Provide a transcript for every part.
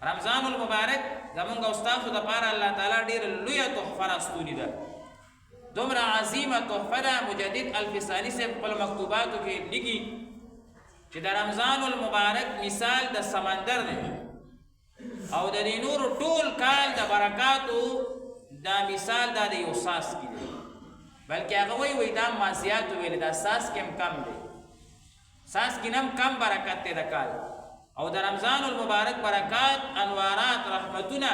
رمضان المبارک زمونږ او ستاسو دپاره الله تعالی ډېره لویه تحفه راستونې ده، دومره عظیمه تحفه ده. مجدد الفساني صاحب خپل مکتوباتو کې لیکي چې د رمضان المبارک مثال د سمندر دی او د دې نورو ټول کال د برکاتو دا مثال دا د یو څاڅکي دی، بلکې هغه وایي دا مازیات ویل دا څاڅکي هم کم دی، څاڅکي نه هم کم برکت دی د کال. او د رمضان المبارک برکات، انوارات، رحمتونه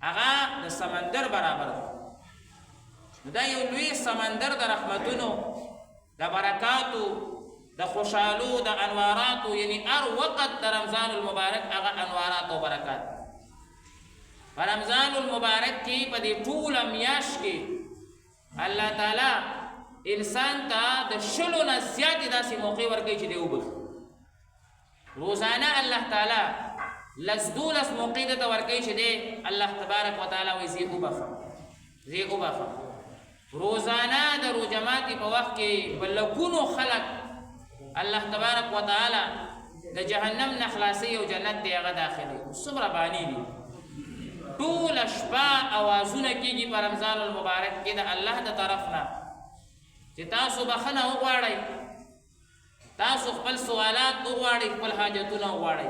هغه د سمندر برابر دی. دا یو لوی سمندر د رحمتونو، د برکاتو، د خوشحالو، د انواراتو، یعنی هر وخت د رمضان المبارک هغه انوارات او برکات. په رمضان المبارک کې په دې ټوله میاشت کې الله تعالی انسان ته د 100 نه زیاتې داسې موقع ورکوي چې دی وبخي. روزانه الله تعالی 12 موقع درته ورکوي چې دی الله تبارک وتعالی وایي زه وبخم. روزانه د روجماتي په وخت کې په لکونو خلق الله تبارک وتعالی د جهنم نه خلاصي او جنت دی هغه داخلي. څومره بانی دي ټول شپه اوازونه کېږي په رمضان المبارک کې د الله د طرف نه چې تاسو بخنه وغواړئ، تاسو خپل سوالات وغواړئ، خپل حاجتونه وغواړئ.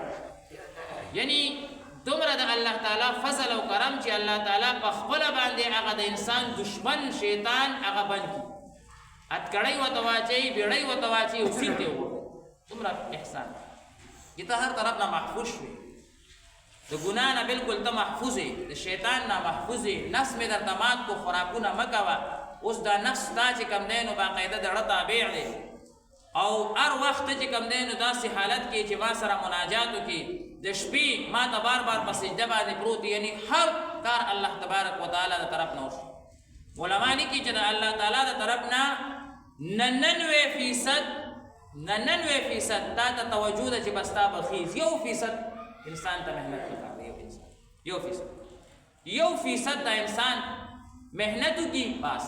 یعنی دومره د الله تعالی فضل او کرم چې الله تعالی په خپل باندې هغه د انسان دشمن شیطان هغه بند کړي، اتکړی ورته واچوي، بیړۍ ورته واچوي او سیټ یې وغورځوي. دومره احسان چې ته هر طرف نه محفوظ شوې، د ګناه نه بلکل ته محفوظ یې، د شیطان نه محفوظ یې. نفس مې درته مات کو، خوراکونه مه کوه. اوس دا نفس تا چې کوم دی نو باقاعده د زړه تابع دی او هر وخت ته چې کوم دی نو داسې حالت کې چې ما سره مناجاتو کې د شپې ما ته بار بار په سجده باندې پروت، یعنی هر کار الله تبارک وتعالی د طرف نه وشي. علما لیکي چې د الله تعالی د طرف نه 99% تا ته توجه ده چې بس تا بخیز. 1% انسان ته محنت پکار دی، 1% د انسان محنت وکړي بس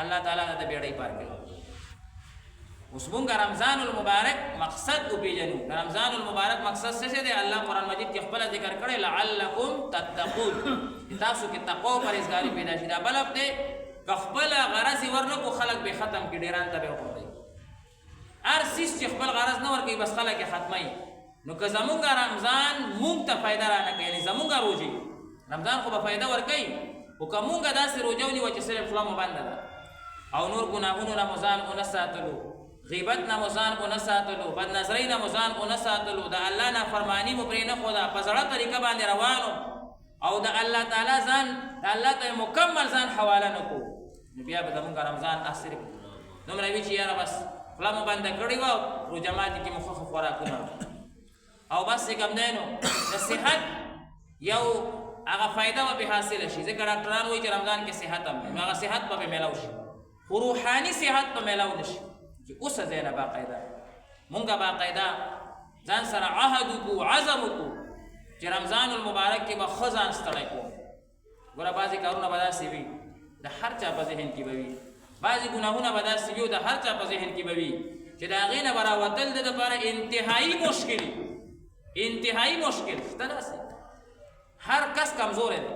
الله تعالی د بیړۍ پار کوي. اوس مونږ رمضان المبارک مقصد وپېژنو. د رمضان المبارک مقصد څه دی؟ الله قرآن مجید کې خپله ذکر کړی لعلکم تتقون، تاسو کې تقوا او پرهیزګاري پیدا شي. دا بلب دی که خپله غرض یې ورنکړو خلک به ختم کړي، ډېران ته به یې وغورځوي. هر څیز چې خپل غرض نه ورکوي بس خلک یې ختموي. نو که زمونږ رمضان مونږ ته فایده رانه کوي، یعنې زمونږ روژې رمضان خو به فایده ورکوي، خو که مونږ داسې روژه ونیوه چې صرف خوله مو بنده ده او نور ګناهونو نه مو ځان ونه ساتلو، غیبت نه مو ځان ونه ساتلو، بدنظرۍ نه مو ځان ونه ساتلو، د الله نافرماني مو پرې نه ښوده، په زړه طریقه باندې روانو او د الله تعالی ځان د الله ته مکمل ځان حواله نه کړو، نو بیا به زمونږ رمضان صرف دومره وي چې یاره بس خوله مو بنده کړې وه او روژه ماتي کې مو ښه خوراکونه او بس چې کوم دی نو د صحت یو هغه فایده به حاصله شي. ځکه ډاکټران وایي چې رمضان کې صحت هم دی، نو هغه صحت به میلاو شي، خو روحاني صحت به میلاو نه شي. چې اوسه ځای نه باقاعده مونږ باقاعده ځان سره عهد وکړو، عزم وکړو چې رمضان المبارک کې به ښه ځان ستړی کوم. ګوره بعضې کارونه به داسې وي د هر چا په ذهن کې به وي، بعضې ګناهونه به داسې وي د هر چا په ذهن کې به وي چې د هغې نه به راوتل د دپاره انتهایي مشکل وي، انتهایي مشکل شته. داسې هر کس کمزوری دی،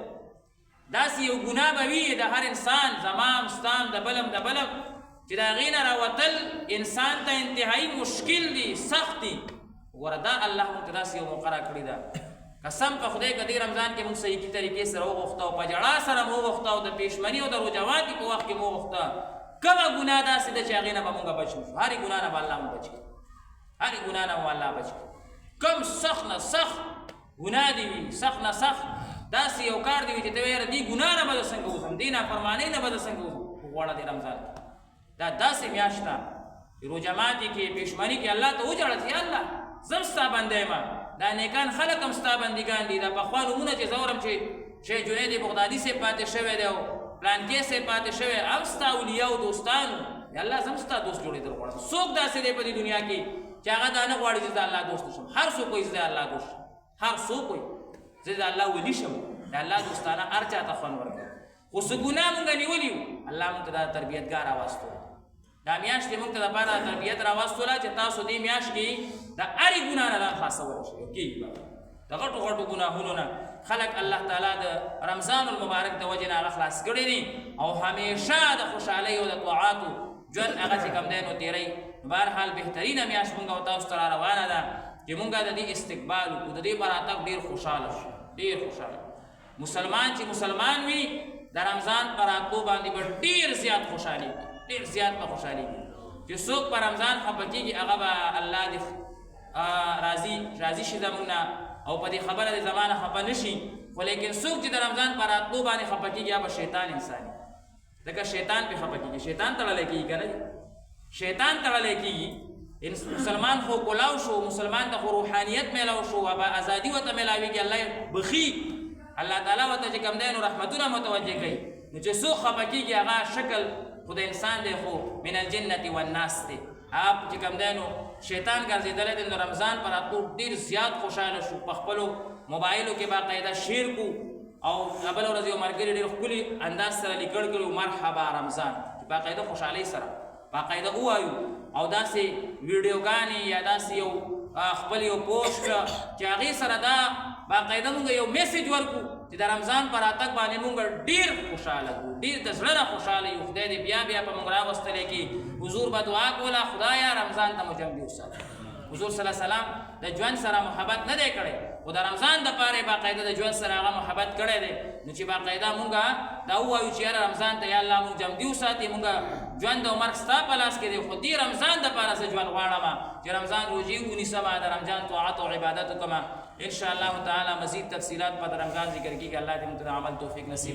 داسې یو ګناه به وي د هر انسان، زمام ستام د بلم چې د هغې نه راوتل انسان ته انتهایي مشکل دي، سخت دي. ګوره دا الله مونږ ته داسې یو موقع راکړې ده. قسم په خدای که دې رمضان کې مونږ صحیح طریقې سره وغوښته او په ژړا سره مو وغوښته او د پېشمني او د روژواتي په وخت کې مو وغوښته، کومه ګناه داسې ده چې هغې نه به مونږ بچ نه شو. هرې ګناه نه به الله مو بچ کړي، هرې ګناه نه به الله بچ کړي. کم سخت نه سخت ګناه دي وي، سخت نه سخت داسې یو کار دی وي چې ته یاره دې ګناه نه به زه څنګه وځم، دې نافرمانۍ نه به زه څنګه وځم. غواړه دې رمضان کې دا داسې میاشت ده روژه ماتي کې پېشمني کې الله ته وجړه چې یا الله زه ستا بنده یم، دا نیکان خلک هم ستا بندګان دي، دا پخوا نومونه چې زه اورم چې شیخ جنید بغدادي صاحب پاتې شوی دی او پلانکې صاحب پاتې شوی، هم ستا اولیاء او دوستانو، یا الله زه هم ستا دوست جوړېدل غواړم. څوک داسې دی په دې دنیا کې چې هغه دا نه غواړي چې زه د الله دوست شم؟ هر څوک وایي زه د الله دوست شم، هر څوک وایي زه د الله ولی شم، د الله دوستانه هر چا ته خوند ورکوي. خو څه ګناه مونږ نیولي وو، الله مونږ ته دا تربیتګار راواستو، دا میاشت یې مونږ ته دپاره تربیت راواستوله چې تاسو دې میاشت کې د هرې ګناه نه ځان خلاصولی شئ. کېږي به د د غټو غټو ګناهونو نه خلک الله تعالی د رمضان المبارک د وجې نه هغه خلاص کړي دي او همیشه د خوشحالۍ او د طاعاتو ژوند هغه چې کوم دی نو تېروي. بهرحال بهترینه میاشت مونږ او تاسو ته را روانه ده چې مونږ د دې استقبال وکړو، د دې په راتګ ډېر خوشحاله شو، ډېر خوشحاله. مسلمان چې مسلمان وي د رمضان په راتلو باندې به ډېر زیات خوشحالېږي، ډېر زیات به خوشحالېږي. چې څوک په رمضان خفه کېږي هغه به الله دې راضي شي زموږ نه او په دې خبره د زمانه خفه نه شي. خو لیکن څوک چې د رمضان په راتلو باندې خفه کېږي هغه به شیطان انسان وي، ځکه شیطان پې خفه کېږي، شیطان تړلی کېږي که نه، شیطان تړلی کېږي. مسلمان خو کلاو شو، مسلمان ته خو روحانیت میلاو شو، ازادي ورته میلاویږي، الله یې بخي، الله تعالی ورته چې کوم دی نو رحمتونه متوجه کوي. نو چې څوک خفه کېږي هغه شکل خو د انسان دی خو من الجنة والناس دی، هغه چې کوم دی نو شیطان ګرځېدلی دی. نو رمضان په راتلو ډېر زیات خوشحاله شو، په خپلو موبایلو کې باقاعده شعر کو او بله ورځ یو ملګري ډېر ښکلي انداز سره لیکل کړي مرحبا رمضان، چې باقاعده خوشحالۍ سره باقاعده ووایو او داسې ویډیوګانې یا داسې یو خپل یو پوسټ چې هغې سره دا باقاعده مونږ یو میسیج ورکړو چې د رمضان په راتګ باندې مونږ ډېر خوشحاله کړو، ډېر د زړه نه خوشحاله یو. خدای دې بیا بیا په مونږ راوستلی کړي. حضور به دعا کوله خدایه رمضان ته مو جمع وساته. حضور صلی الله علیه وسلم د ژوند سره محبت نه دی کړی خو د رمضان دپاره یې باقاعده د ژوند سره هغه محبت کړی دی. نو چې باقاعده مونږ دا ووایو چې یاره رمضان ته یا الله مونږ جمدي وساتې، مونږ ژوند او مرګ ستا په لاس کې دی، خو دې رمضان دپاره زه ژوند غواړم چې رمضان روژې ونیسمه، د رمضان طاعت او عبادت وکړمه. ان شاء الله تعالی مزید تفصیلات په رمضان ذکر کېږي. الله دې موږ ته د عمل توفیق نصیب